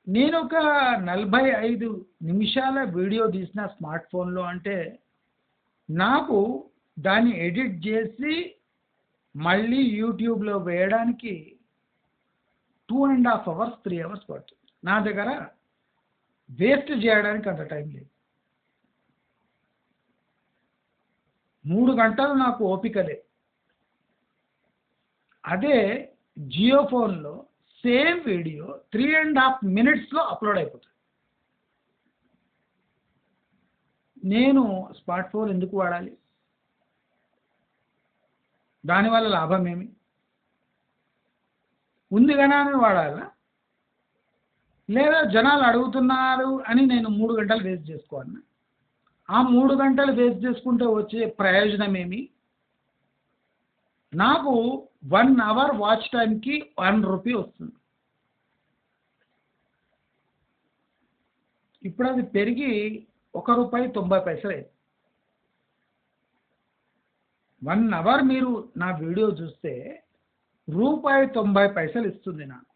నేను ఒక 45 నిమిషాల వీడియో తీసిన స్మార్ట్ ఫోన్లో అంటే నాకు దాన్ని ఎడిట్ చేసి మళ్ళీ యూట్యూబ్లో వేయడానికి 2.5 hours 3 hours పడుతుంది. నా దగ్గర వేస్ట్ చేయడానికి అంత టైం లేదు. 3 గంటలు నాకు ఓపిక లేదు. అదే జియో ఫోన్లో సేమ్ వీడియో 3.5 minutesలో అప్లోడ్ అయిపోతుంది. నేను స్మార్ట్ ఫోన్ ఎందుకు వాడాలి? దానివల్ల లాభం ఏమి ఉంది కదా అని వాడాలా, లేదా జనాలు అడుగుతున్నారు అని నేను 3 గంటలు వేస్ట్ చేసుకోవాలన్నా? ఆ 3 గంటలు వేస్ట్ చేసుకుంటే వచ్చే ప్రయోజనం ఏమి? నాకు 1 hour వాచ్ టైంకి 1 రూపీ వస్తుంది. ఇప్పుడు అది పెరిగి ₹1.90 అయింది. 1 hour మీరు నా వీడియో చూస్తే ₹1.90 ఇస్తుంది నాకు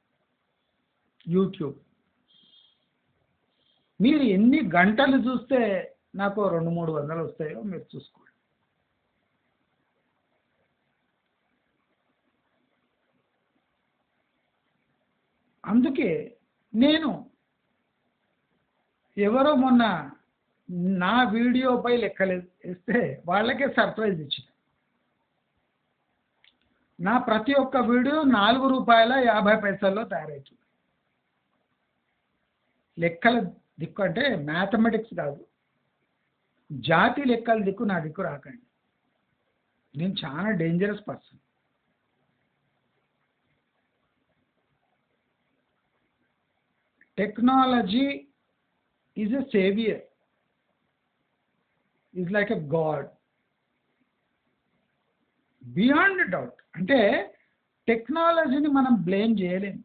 యూట్యూబ్. మీరు ఎన్ని గంటలు చూస్తే నాకు 200-300 వస్తాయో మీరు చూసుకోండి. అందుకే నేను ఎవరో మొన్న నా వీడియోపై లెక్కలు ఇస్తే వాళ్ళకే సర్ప్రైజ్ ఇచ్చిన. నా ప్రతి ఒక్క వీడియో ₹4.50 తయారవుతుంది. లెక్కల దిక్కు అంటే మ్యాథమెటిక్స్ కాదు, జాతి లెక్కల దిక్కు నా దిక్కు రాకండి. నేను చాలా dangerous person. Technology is a saviour, is like a God. Beyond doubt. అంటే టెక్నాలజీని మనం బ్లేమ్ చేయలేము.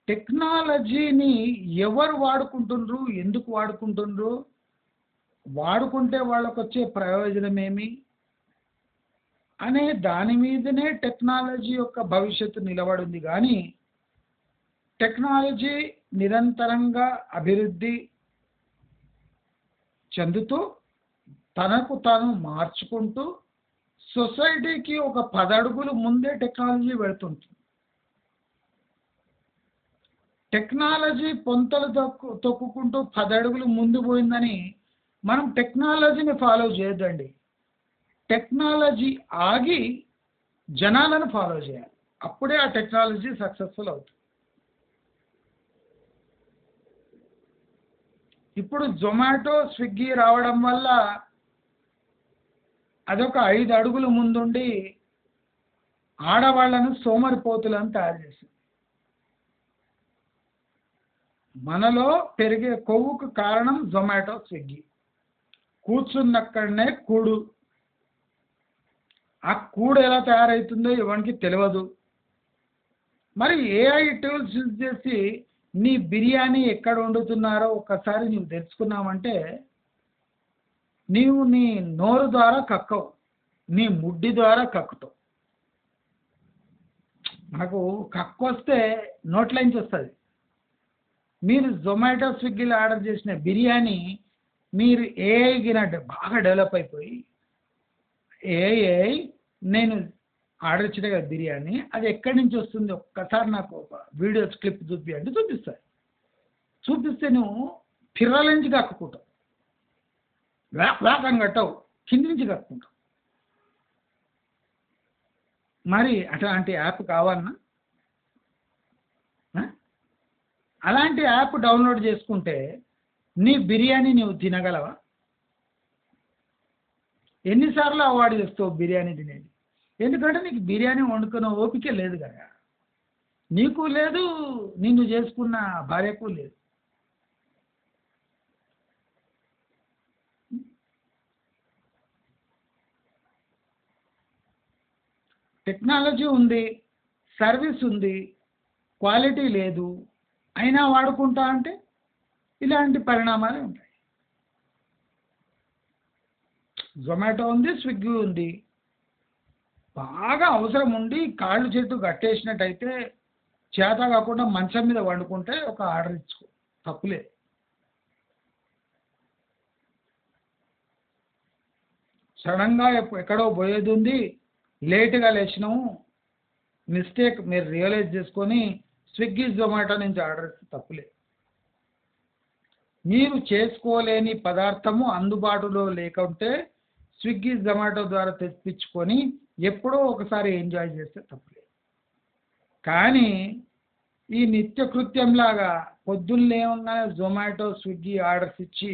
టెక్నాలజీని ఎవరు వాడుకుంటుండ్రు, ఎందుకు వాడుకుంటుండ్రు, వాడుకుంటే వాళ్ళకు వచ్చే ప్రయోజనం ఏమి అనే దాని మీదనే టెక్నాలజీ యొక్క భవిష్యత్తు నిలబడింది. కానీ టెక్నాలజీ నిరంతరంగా అభివృద్ధి చెందుతూ తనకు తాను మార్చుకుంటూ సొసైటీకి ఒక 10 అడుగులు ముందే టెక్నాలజీ పెడుతుంటుంది. టెక్నాలజీ పొంతలు తొక్కుకుంటూ 10 అడుగులు ముందు పోయిందని మనం టెక్నాలజీని ఫాలో చేయొద్దండి. టెక్నాలజీ ఆగి జనాలను ఫాలో చేయాలి. అప్పుడే ఆ టెక్నాలజీ సక్సెస్ఫుల్ అవుతుంది. ఇప్పుడు జొమాటో, స్విగ్గీ రావడం వల్ల అదొక 5 అడుగులు ముందుండి ఆడవాళ్లను సోమరిపోతులను తయారు చేసింది. మనలో పెరిగే కొవ్వుకు కారణం జొమాటో, స్విగ్గీ. కూర్చున్నక్కడనే కూడు. ఆ కూడు ఎలా తయారవుతుందో ఎవరికి తెలియదు. మరి ఏఐ టూల్స్ యూజ్ చేసి నీ బిర్యానీ ఎక్కడ వండుతున్నారో ఒక్కసారి నువ్వు తెలుసుకున్నావంటే నీవు నీ నోరు ద్వారా కక్కవు, నీ ముడ్డి ద్వారా కక్కుతావు. మనకు కక్కు వస్తే నోట్లోంచి వస్తుంది. మీరు జొమాటో, స్విగ్గీలో ఆర్డర్ చేసిన బిర్యానీ మీరు ఏఐ గినట్టు బాగా డెవలప్ అయిపోయి ఏఐ నేను ఆర్డర్ ఇచ్చిన కదా బిర్యానీ, అది ఎక్కడి నుంచి వస్తుంది ఒక్కసారి నాకు ఒక వీడియో క్లిప్ చూపి అంటే చూపిస్తాను. చూపిస్తే నువ్వు పిర్రల నుంచి కక్కుకుంటావు, వేకని కట్టవు, కింది నుంచి కట్టుకుంటావు. మరి అట్లాంటి యాప్ కావాలన్నా అలాంటి యాప్ డౌన్లోడ్ చేసుకుంటే నీ బిర్యానీ నువ్వు తినగలవా? ఎన్నిసార్లు అవాయిడ్ చేస్తావు బిర్యానీ తినేది? ఎందుకంటే నీకు బిర్యానీ వండుకున్న ఓపిక లేదు కదా, నీకు లేదు, నిన్ను చేసుకున్న భార్యకు లేదు. టెక్నాలజీ ఉంది, సర్వీస్ ఉంది, క్వాలిటీ లేదు, అయినా వాడుకుంటా అంటే ఇలాంటి పరిణామాలు ఉంటాయి. జొమాటో ఉంది, స్విగ్గీ ఉంది, బాగా అవసరం ఉండి కాళ్ళు చేతులు కట్టేసినట్టయితే చేత కాకుండా మంచం మీద వండుకుంటే ఒక ఆర్డర్ ఇచ్చుకో, తప్పులేదు. సడన్గా ఎక్కడో పోయేది ఉంది, లేటుగా లేచినాము, మిస్టేక్ మీరు రియలైజ్ చేసుకొని స్విగ్గీ, జొమాటో నుంచి ఆర్డర్ ఇస్తే తప్పులేదు. మీరు చేసుకోలేని పదార్థము అందుబాటులో లేకుంటే స్విగ్గీ, జొమాటో ద్వారా తెప్పించుకొని ఎప్పుడో ఒకసారి ఎంజాయ్ చేస్తే తప్పులేదు. కానీ ఈ నిత్యకృత్యంలాగా పొద్దున్నేమన్నా జొమాటో, స్విగ్గీ ఆర్డర్స్ ఇచ్చి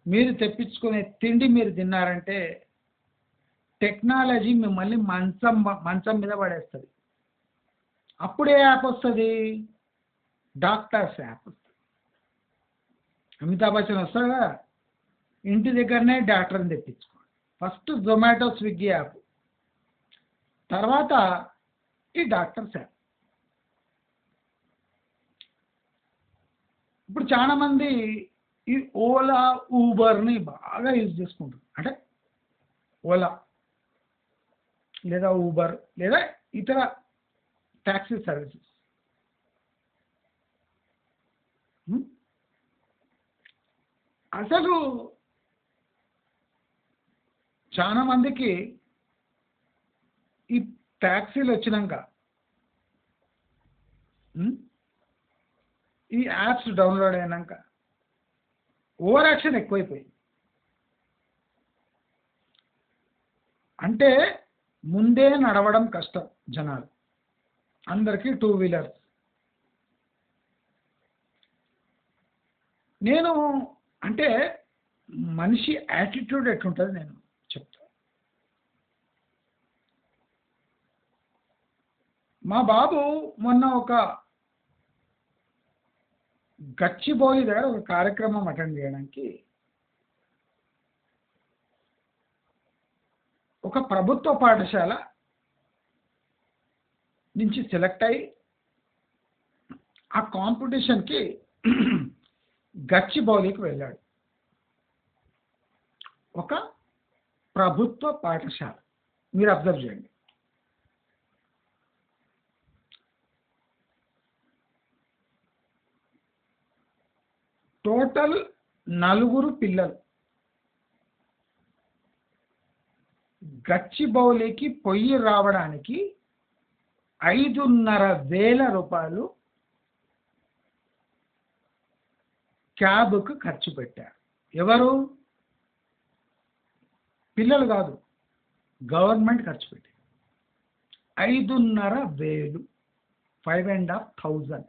మీరు తెప్పించుకునే తిండి మీరు తిన్నారంటే టెక్నాలజీ మిమ్మల్ని మంచం మీద పడేస్తుంది. అప్పుడే యాప్ వస్తుంది, డాక్టర్స్ యాప్ వస్తుంది. అమితాబ్ బచ్చన్ వస్తాడు కదా, ఇంటి దగ్గరనే డాక్టర్ని తెప్పించుకోండి. ఫస్ట్ జొమాటో, స్విగ్గీ యాప్, తర్వాత ఈ డాక్టర్స్ యాప్. ఇప్పుడు చాలామంది ఈ ఓలా, ఊబర్ని బాగా యూజ్ చేసుకుంటారు. అంటే ఓలా లేదా ఊబర్ లేదా ఇతర ట్యాక్సీ సర్వీసెస్. అసలు చాలా మందికి ఈ ట్యాక్సీలు వచ్చినాక ఈ యాప్స్ డౌన్లోడ్ అయినాక ఓవర్ యాక్షన్ ఎక్కువైపోయింది. అంటే ముందే నడవడం కష్టం జనాలు, అందరికీ 2 వీలర్స్. నేను అంటే మనిషి యాటిట్యూడ్ ఎట్లుంటుంది నేను చెప్తా. మా బాబు మొన్న ఒక గచ్చిబౌలి దగ్గర ఒక కార్యక్రమం అటెండ్ చేయడానికి ఒక ప్రభుత్వ పాఠశాల నుంచి సెలెక్ట్ అయ్యి ఆ కాంపిటీషన్కి గచ్చిబౌలికి వెళ్ళాడు. ఒక ప్రభుత్వ పాఠశాల, మీరు అబ్జర్వ్ చేయండి. టోటల్ 4 పిల్లలు గచ్చిబౌలికి పొయ్యి రావడానికి 5,500 రూపాయలు క్యాబ్కు ఖర్చు పెట్టారు. ఎవరు? పిల్లలు కాదు, గవర్నమెంట్ ఖర్చు పెట్టారు. 5,500, 5,500.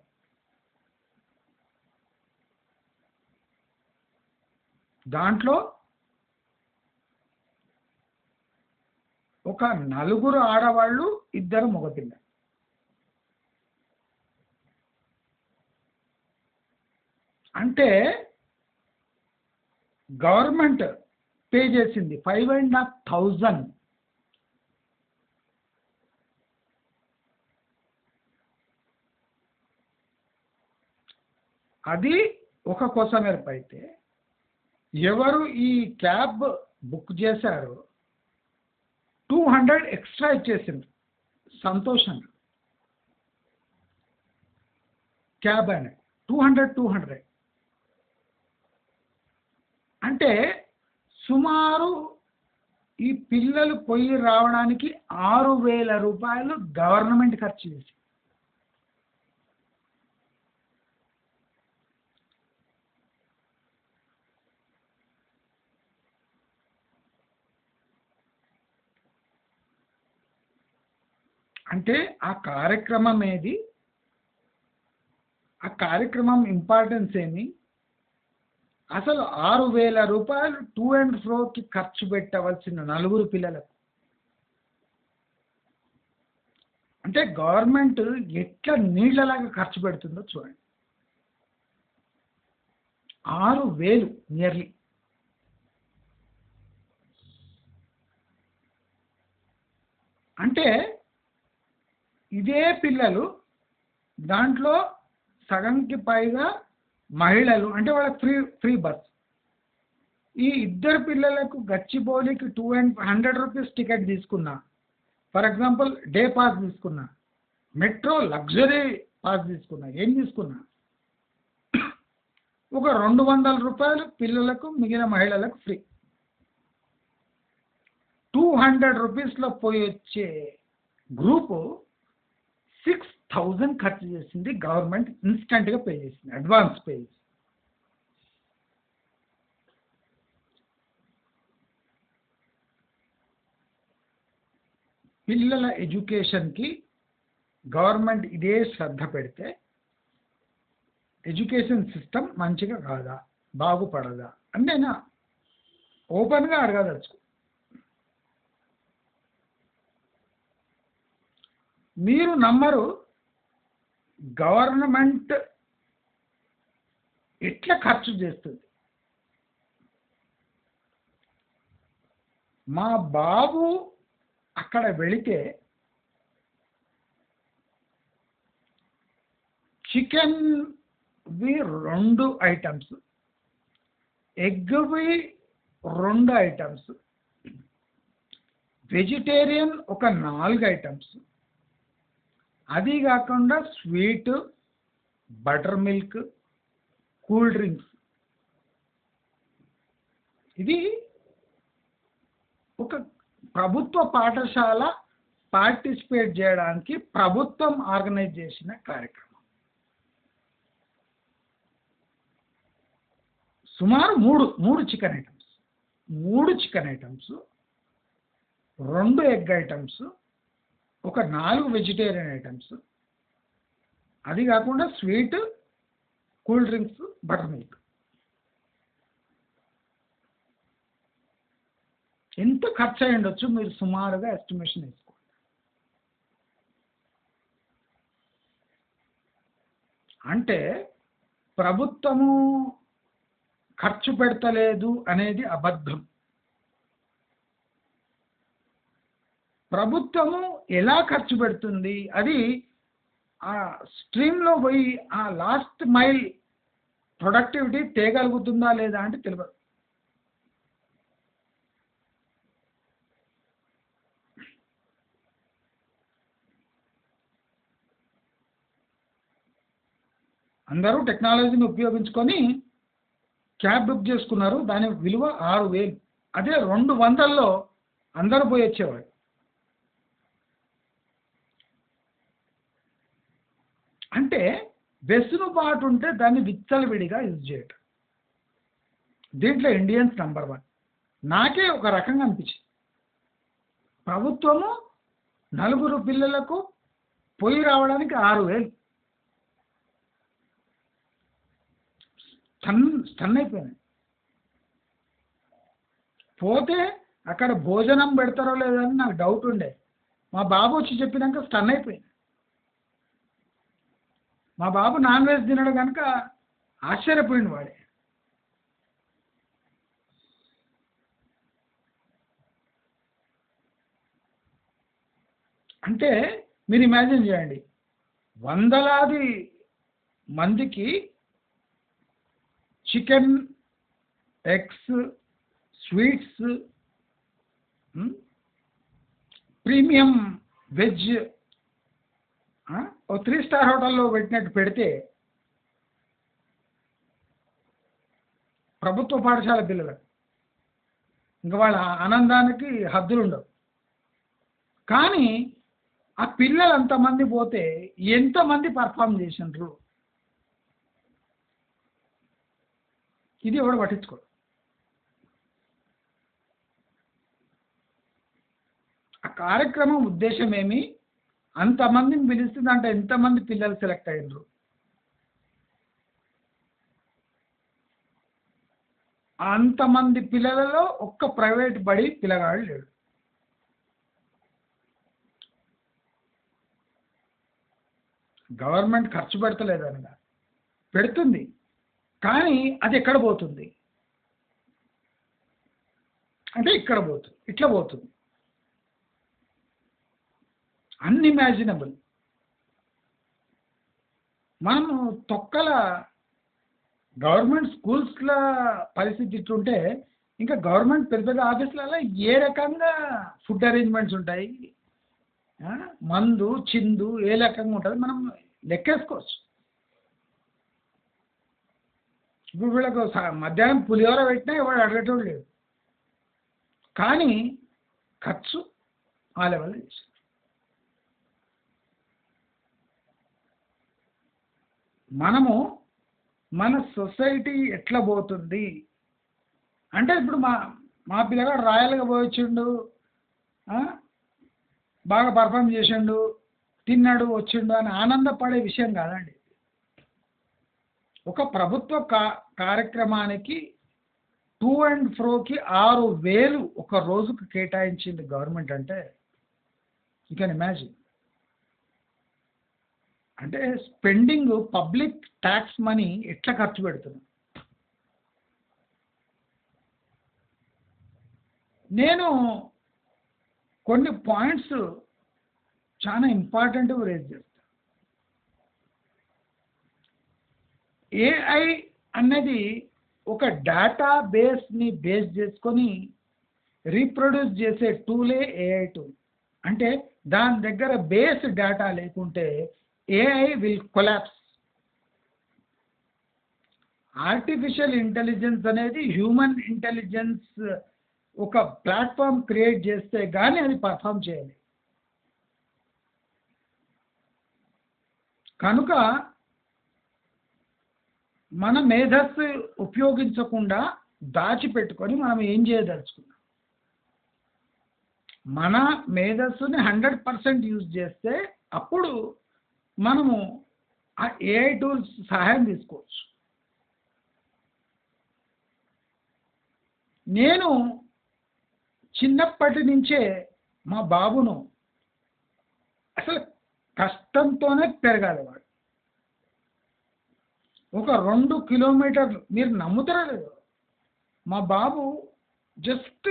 దాంట్లో ఒక 4 ఆడవాళ్ళు, 2 మగపిల్లలు. అంటే గవర్నమెంట్ పే చేసింది 5,500. అది ఒక కొసమెరుపు అయితే, ఎవరు ఈ క్యాబ్ బుక్ చేశారో 200 ఎక్స్ట్రా ఇచ్చేసింది సంతోషంగా. క్యాబ్ అని 200 అంటే సుమారు ఈ పిల్లలు పోయి రావడానికి 6,000 రూపాయలు గవర్నమెంట్ ఖర్చు చేసి. అంటే ఆ కార్యక్రమం ఏది, ఆ కార్యక్రమం ఇంపార్టెన్స్ ఏమి, అసలు 6,000 రూపాయలు టూ అండ్ ఫ్రోకి ఖర్చు పెట్టవలసిన 4 పిల్లలకు. అంటే గవర్నమెంట్ ఎట్లా నీళ్ళలాగా ఖర్చు పెడుతుందో చూడండి. 6,000 నియర్లీ. అంటే ఇదే పిల్లలు, దాంట్లో సగంకి పైగా మహిళలు, అంటే వాళ్ళకి ఫ్రీ బస్. ఈ 2 పిల్లలకు గచ్చిబౌలికి 200 రూపీస్ టికెట్ తీసుకున్నా, ఫర్ ఎగ్జాంపుల్ డే పాస్ తీసుకున్నా, మెట్రో లగ్జరీ పాస్ తీసుకున్నా, ఏం తీసుకున్నా ఒక 200 రూపాయలు పిల్లలకు, మిగిలిన మహిళలకు ఫ్రీ. 200 రూపీస్లో పోయి వచ్చే గ్రూపు 6,000 ఖర్చు చేసింది. గవర్నమెంట్ ఇన్స్టెంట్గా పే చేసింది, అడ్వాన్స్ పే చేసింది. పిల్లల ఎడ్యుకేషన్కి గవర్నమెంట్ ఇదే శ్రద్ధ పెడితే ఎడ్యుకేషన్ సిస్టమ్ మంచిగా కాదా, బాగుపడదా అని నేను ఓపెన్గా అడగదలుచుకో. మీరు నమ్మరు, గవర్నమెంట్ ఎట్లా ఖర్చు చేస్తుంది. మా బాబు అక్కడ వెళితే చికెన్వి 2 ఐటమ్స్, ఎగ్వి 2 ఐటమ్స్, వెజిటేరియన్ ఒక 4 ఐటమ్స్, అది కాకుండా sweet, butter milk, cool drinks. ఇది ఒక ప్రభుత్వ పాఠశాల పార్టిసిపేట్ చేయడానికి ప్రభుత్వం ఆర్గనైజ్ చేసిన కార్యక్రమం. సుమారు 3 చికెన్ ఐటమ్స్, 2 ఎగ్ ఐటమ్స్, ఒక 4 వెజిటేరియన్ ఐటమ్స్, అది కాకుండా sweet, cool drinks, butter milk. ఎంత ఖర్చు అయి ఉండొచ్చు మీరు సుమారుగా ఎస్టిమేషన్ వేసుకోండి. అంటే ప్రభుత్వము ఖర్చు పెడతలేదు అనేది అబద్ధం. ప్రభుత్వము ఎలా ఖర్చు పెడుతుంది, అది ఆ స్ట్రీమ్లో పోయి ఆ లాస్ట్ మైల్ ప్రొడక్టివిటీ తేగలుగుతుందా లేదా అంటే తెలియదు. అందరూ టెక్నాలజీని ఉపయోగించుకొని క్యాబ్ బుక్ చేసుకున్నారు, దాని విలువ 6,000. అదే 200లో అందరూ పోయి వచ్చేవాడు. అంటే వెసులుబాటు ఉంటే దాన్ని విచ్చలవిడిగా యూజ్ చేయటం. దీంట్లో ఇండియన్స్ నంబర్ 1. నాకే ఒక రకంగా అనిపించింది, ప్రభుత్వము 4 పిల్లలకు పోయి రావడానికి 6,000. స్టన్ అయిపోయాను. పోతే అక్కడ భోజనం పెడతారో లేదని నాకు డౌట్ ఉండే. మా బాబు వచ్చి చెప్పినాక స్టన్ అయిపోయింది. మా బాబు నాన్ వెజ్ తినడు కనుక ఆశ్చర్యపోయింది వాడే. అంటే మీరు ఇమాజిన్ చేయండి, వందలాది మందికి chicken, eggs, sweets, premium veg ఓ 3 స్టార్ హోటల్లో పెట్టినట్టు పెడితే ప్రభుత్వ పాఠశాల పిల్లలకు ఇంకా వాళ్ళ ఆనందానికి హద్దులు ఉండవు. కానీ ఆ పిల్లలు అంతమంది పోతే ఎంతమంది పర్ఫామ్ చేసినారు, ఇది ఎవడు పట్టించుకోడు. ఆ కార్యక్రమం ఉద్దేశం ఏమి, అంతమందిని పిలుస్తుందంటే ఎంతమంది పిల్లలు సెలెక్ట్ అయ్యారు. అంతమంది పిల్లలలో ఒక్క ప్రైవేట్ బడి పిల్లగాడు లేడు. గవర్నమెంట్ ఖర్చు పెడతలేదనగా పెడుతుంది, కానీ అది ఎక్కడ పోతుంది అంటే ఇక్కడ పోతుంది, ఇట్లా పోతుంది. అన్ఇమాజినబుల్. మనము తొక్కల గవర్నమెంట్ స్కూల్స్ల పరిస్థితి ఇట్లుంటే ఇంకా గవర్నమెంట్ పెద్ద పెద్ద ఆఫీసులలో ఏ రకంగా ఫుడ్ అరేంజ్మెంట్స్ ఉంటాయి, మందు చిందు ఏ రకంగా ఉంటుంది మనం లెక్కేసుకోవచ్చు. ఇప్పుడు వీళ్ళకు మధ్యాహ్నం పులిహోర పెట్టినా ఎవరు అడగటం లేదు, కానీ ఖర్చు ఆ లెవెల్లో చేశారు. మనము మన సొసైటీ ఎట్లా పోతుంది అంటే, ఇప్పుడు మా పిల్లగాడు రాయల్గా పోయిండు, బాగా పర్ఫామ్ చేసిండు, తిన్నాడు వచ్చిండు అని ఆనందపడే విషయం కాదండి. ఒక ప్రభుత్వ కార్యక్రమానికి టూ అండ్ ఫ్రోకి 6,000 ఒక రోజుకు కేటాయించింది గవర్నమెంట్ అంటే యూ కెన్ ఇమాజిన్. అంటే స్పెండింగ్ పబ్లిక్ ట్యాక్స్ మనీ ఎట్లా ఖర్చు పెడుతుంది. నేను కొన్ని పాయింట్స్ చాలా ఇంపార్టెంట్ రేజ్ చేస్తాను. ఏఐ అనేది ఒక డేటా బేస్ని బేస్ చేసుకొని రీప్రొడ్యూస్ చేసే టూలే ఏఐ టూల్. అంటే దాని దగ్గర బేస్ డేటా లేకుంటే AI will collapse. Artificial intelligence అనేది హ్యూమన్ ఇంటెలిజెన్స్ ఒక ప్లాట్ఫామ్ క్రియేట్ చేస్తే కానీ అది పర్ఫామ్ చేయాలి. కనుక మన మేధస్సు ఉపయోగించకుండా దాచిపెట్టుకొని మనం ఏం చేయదలుచుకున్నాం, మన మేధస్సుని 100% యూజ్ చేస్తే అప్పుడు మనము ఆ ఏఐ టూల్స్ సహాయం తీసుకోవచ్చు. నేను చిన్నప్పటి నుంచే మా బాబును అసలు కష్టంతోనే పెరగాలి. వాడు ఒక 2 కిలోమీటర్లు, మీరు నమ్ముతారా లేదు, మా బాబు జస్ట్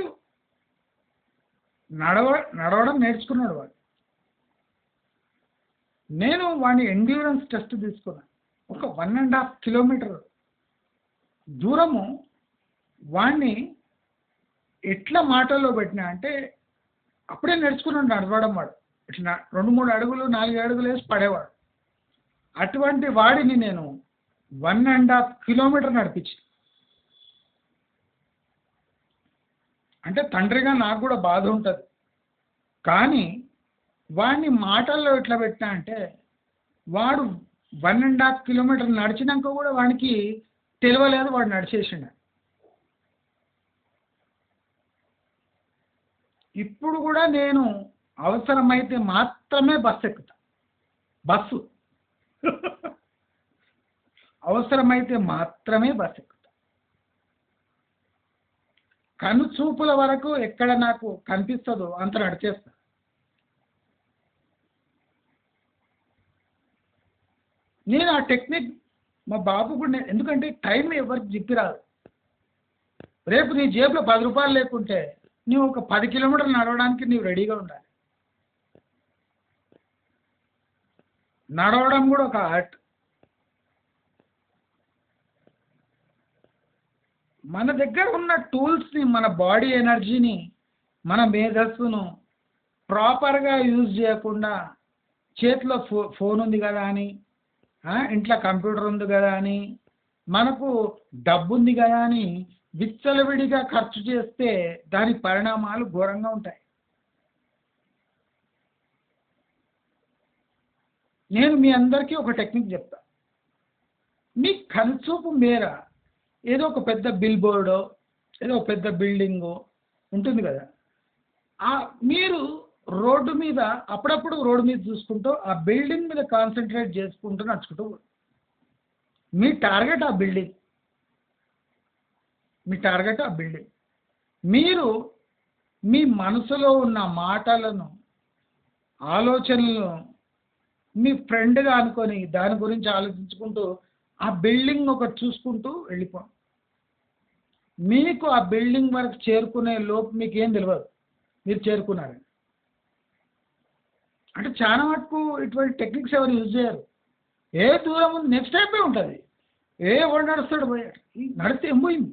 నడవ నడవడం నేర్చుకున్నాడు వాడు. నేను వాడిని ఎండ్యూరెన్స్ టెస్ట్ తీసుకున్నాను. ఒక 1.5 కిలోమీటర్ దూరము వాడిని ఎట్లా మాటల్లో పెట్టినా అంటే అప్పుడే నేర్చుకున్నాడు నడవడం. వాడు ఇట్లా 2-3 అడుగులు 4 అడుగులు వేసి పడేవాడు. అటువంటి వాడిని నేను 1.5 కిలోమీటర్ నడిపించి, అంటే తండ్రిగా నాకు కూడా బాధ ఉంటుంది, కానీ వాడిని మాటల్లో ఎట్లా పెట్టినా అంటే వాడు 1.5 కిలోమీటర్ నడిచినాక కూడా వాడికి తెలియలేదు, వాడు నడిచేసిండు. ఇప్పుడు కూడా నేను అవసరమైతే మాత్రమే బస్సు ఎక్కుతా. బస్సు అవసరమైతే మాత్రమే బస్సు ఎక్కుతా. కనుచూపుల వరకు ఎక్కడ నాకు కనిపిస్తుందో అంత నడిచేస్తా. నేను ఆ టెక్నిక్ మా బాబు కూడా ఎందుకంటే టైం ఎవరికి చెప్పి రాదు. రేపు నీ జేబులో 10 రూపాయలు లేకుంటే నువ్వు ఒక 10 కిలోమీటర్లు నడవడానికి నీవు రెడీగా ఉండాలి. నడవడం కూడా ఒక ఆర్ట్. మన దగ్గర ఉన్న టూల్స్ని, మన బాడీ ఎనర్జీని, మన మేధస్సును ప్రాపర్గా యూజ్ చేయకుండా చేతిలో ఫోన్ ఉంది కదా అని, ఇంట్లో కంప్యూటర్ ఉంది కదా అని, మనకు డబ్బు ఉంది కదా అని విచ్చలవిడిగా ఖర్చు చేస్తే దాని పరిణామాలు ఘోరంగా ఉంటాయి. నేను మీ అందరికీ ఒక టెక్నిక్ చెప్తా. మీ కనుచూపు మేర ఏదో ఒక పెద్ద బిల్ బోర్డో ఏదో ఒక పెద్ద బిల్డింగో ఉంటుంది కదా, మీరు రోడ్డు మీద అప్పుడప్పుడు రోడ్డు మీద చూసుకుంటూ ఆ బిల్డింగ్ మీద కాన్సన్ట్రేట్ చేసుకుంటూ నడుచుకుంటూ మీ టార్గెట్ ఆ బిల్డింగ్. మీ టార్గెట్ ఆ బిల్డింగ్. మీరు మీ మనసులో ఉన్న మాటలను, ఆలోచనలను మీ ఫ్రెండ్గా అనుకొని దాని గురించి ఆలోచించుకుంటూ ఆ బిల్డింగ్ ఒకటి చూసుకుంటూ వెళ్ళిపోండి. మీకు ఆ బిల్డింగ్ వరకు చేరుకునే లోపు మీకు ఏం తెలియదు మీరు చేరుకున్నారని. అంటే చాలా మటుకు ఇటువంటి టెక్నిక్స్ ఎవరు యూజ్ చేయరు. ఏ దూరం ఉంది నెక్స్ట్ టైపే ఉంటుంది. వాడు నడుస్తాడు పోయాడు, నడిస్తే ఏం పోయింది.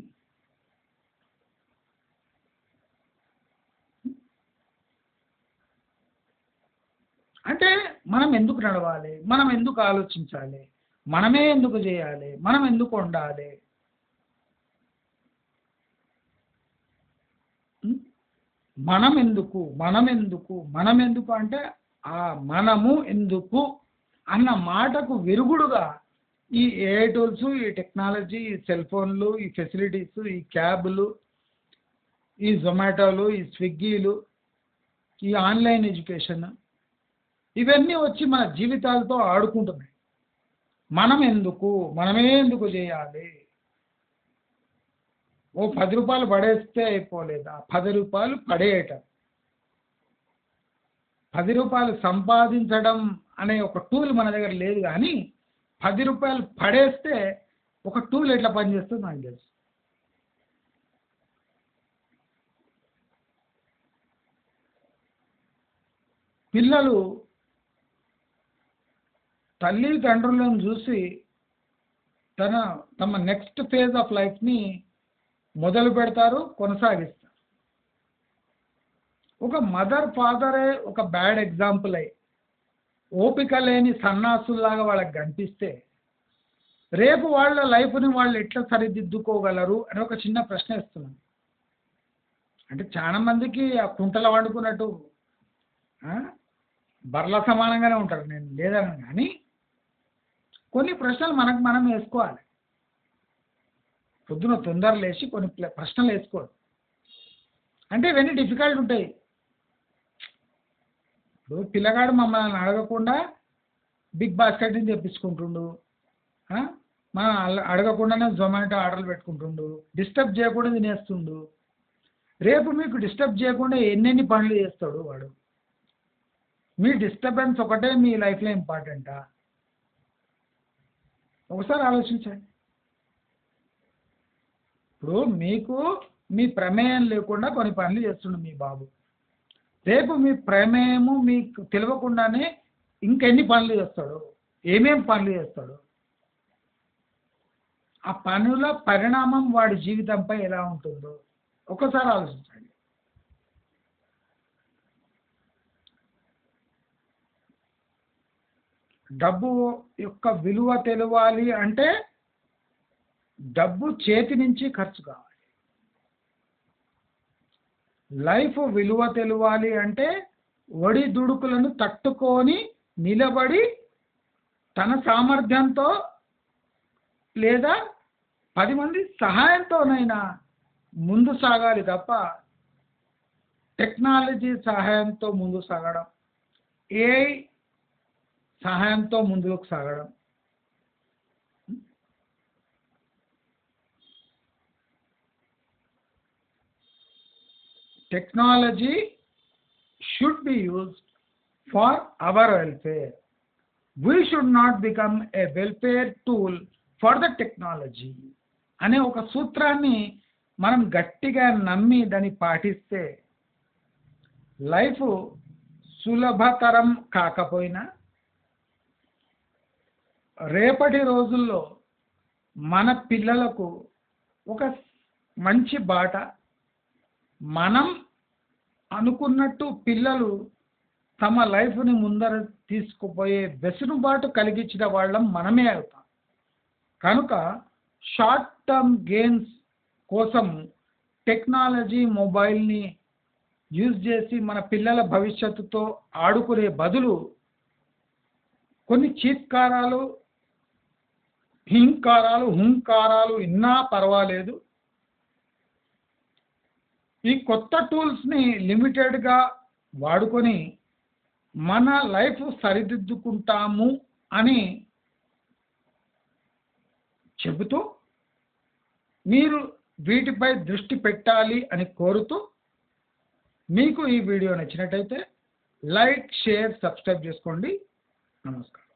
అంటే మనం ఎందుకు నడవాలి, మనం ఎందుకు ఆలోచించాలి, మనమే ఎందుకు చేయాలి, మనం ఎందుకు ఉండాలి, మనం ఎందుకు అంటే ఆ మనము ఎందుకు అన్న మాటకు విరుగుడుగా ఈ ఏఐ టూల్స్, ఈ టెక్నాలజీ, ఈ సెల్ ఫోన్లు, ఈ ఫెసిలిటీస్, ఈ క్యాబులు, ఈ జొమాటోలు, ఈ స్విగ్గీలు, ఈ ఆన్లైన్ ఎడ్యుకేషన్, ఇవన్నీ వచ్చి మన జీవితాలతో ఆడుకుంటున్నాయి. మనమే ఎందుకు చేయాలి. ఓ 10 రూపాయలు పడేస్తే అయిపోలేదా? 10 రూపాయలు పడేయటం, 10 రూపాయలు సంపాదించడం అనే ఒక టూల్ మన దగ్గర లేదు, కానీ 10 రూపాయలు పడేస్తే ఒక టూల్ ఎట్లా పనిచేస్తుందో నాకు తెలుసు. పిల్లలు తల్లిదండ్రులను చూసి తమ నెక్స్ట్ ఫేజ్ ఆఫ్ లైఫ్ని మొదలు పెడతారు, కొనసాగిస్తారు. ఒక మదర్ ఫాదరే ఒక బ్యాడ్ ఎగ్జాంపుల్ అయ్యి ఓపిక లేని సన్నాసుల్లాగా వాళ్ళకి కనిపిస్తే రేపు వాళ్ళ లైఫ్ని వాళ్ళు ఎట్లా సరిదిద్దుకోగలరు అని ఒక చిన్న ప్రశ్న ఇస్తున్నాను. అంటే చాలా మందికి ఆ కుంటల వండుకున్నట్టు బర్ల సమానంగానే ఉంటారు, నేను లేదను, కానీ కొన్ని ప్రశ్నలు మనకు మనం వేసుకోవాలి. పొద్దున తొందర లేచి కొన్ని ప్రశ్నలు వేసుకోవాలి. అంటే ఇవన్నీ డిఫికల్ట్ ఉంటాయి. ఇప్పుడు పిల్లగాడు మమ్మల్ని అడగకుండా బిగ్ బాస్కెట్ నుంచి తెప్పించుకుంటుండు, మనం అడగకుండానే జొమాటో ఆర్డర్లు పెట్టుకుంటుండు, డిస్టర్బ్ చేయకుండా తినేస్తుండు. రేపు మీకు డిస్టర్బ్ చేయకుండా ఎన్నెన్ని పనులు చేస్తాడు వాడు. మీ డిస్టర్బెన్స్ ఒకటే మీ లైఫ్లో ఇంపార్టెంటా? ఒకసారి ఆలోచించండి. ఇప్పుడు మీకు మీ ప్రమేయం లేకుండా కొన్ని పనులు చేస్తుండు మీ బాబు, రేపు మీ ప్రమేయము మీకు తెలియకుండానే ఇంకెన్ని పనులు చేస్తాడు, ఏమేం పనులు చేస్తాడు, ఆ పనుల పరిణామం వాడి జీవితంపై ఎలా ఉంటుందో ఒకసారి ఆలోచించండి. డబ్బు యొక్క విలువ తెలవాలి అంటే డబ్బు చేతి నుంచి ఖర్చు కావాలి. లైఫ్ విలువ తెలవాలి అంటే ఒడిదుడుకులను తట్టుకొని నిలబడి తన సామర్థ్యంతో లేదా 10 మంది సహాయంతోనైనా ముందు సాగాలి తప్ప టెక్నాలజీ సహాయంతో ముందు సాగడం, ఏఐ సహాయంతో ముందుకు సాగడం technology should be used for our welfare. We should not become a welfare tool for the technology. అనే ఒక సూత్రాన్ని మనం గట్టిగా నమ్మి దాన్ని పాటిస్తే లైఫ్ సులభతరం కాకపోయినా రేపటి రోజుల్లో మన పిల్లలకు ఒక మంచి బాట, మనం అనుకున్నట్టు పిల్లలు తమ లైఫ్ని ముందర తీసుకుపోయే వెసులుబాటు కలిగించిన వాళ్ళం మనమే అవుతాం. కనుక షార్ట్ టర్మ్ గెయిన్స్ కోసం టెక్నాలజీ మొబైల్ని యూజ్ చేసి మన పిల్లల భవిష్యత్తుతో ఆడుకునే బదులు కొన్ని చీత్కారాలు, హుంకారాలు విన్నా పర్వాలేదు, ఈ కొత్త టూల్స్ని లిమిటెడ్గా వాడుకొని మన లైఫ్ సరిదిద్దుకుంటాము అని చెబుతూ మీరు వీటిపై దృష్టి పెట్టాలి అని కోరుతూ, మీకు ఈ వీడియో నచ్చినట్టయితే లైక్, షేర్, సబ్స్క్రైబ్ చేసుకోండి. నమస్కారం.